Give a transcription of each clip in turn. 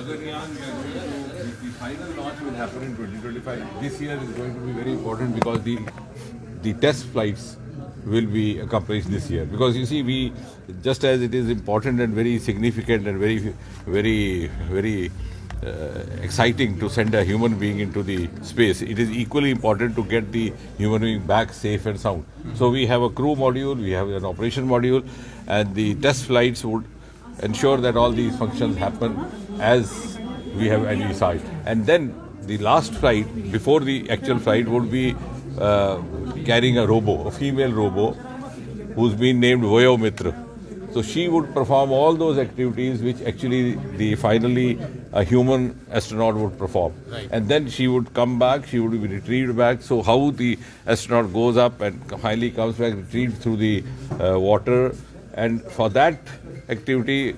Gaganyaan, the final launch will happen in 2025. This year is going to be very important because the test flights will be accomplished this year. Because you see, we just as it is important and very significant and very exciting to send a human being into the space, it is equally important to get the human being back safe and sound. So we have a crew module, we have an operation module, and the test flights would ensure that all these functions happen as we have envisaged. And then the last flight, before the actual flight, would be carrying a robo, a female robo, who's been named Vayo Mitra. So she would perform all those activities which actually finally a human astronaut would perform. Right. And then she would come back, she would be retrieved back. So how the astronaut goes up and finally comes back, retrieved through the water. And for that activity,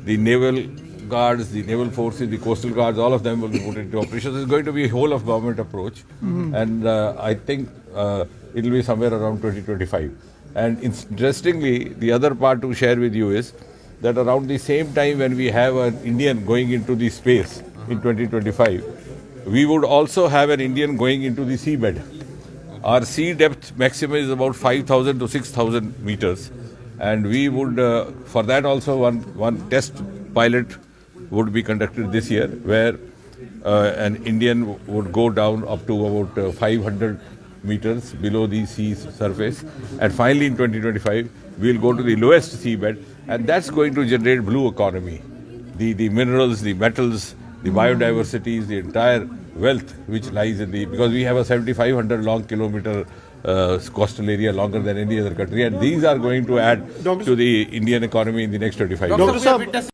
the naval guards, the naval forces, the coastal guards, all of them will be put into operation. It's going to be a whole of government approach. And I think it will be somewhere around 2025. And interestingly, the other part to share with you is that around the same time when we have an Indian going into the space in 2025, we would also have an Indian going into the seabed. Our sea depth maximum is about 5,000 to 6,000 meters. And we would, for that also, one test pilot would be conducted this year, where an Indian would go down up to about 500 meters below the sea surface. And finally in 2025, we'll go to the lowest seabed, and that's going to generate blue economy. The minerals, the metals, the biodiversity, the entire wealth which lies in because we have a 7,500 long kilometer coastal area, longer than any other country, and these are going to add to the Indian economy in the next 25 years.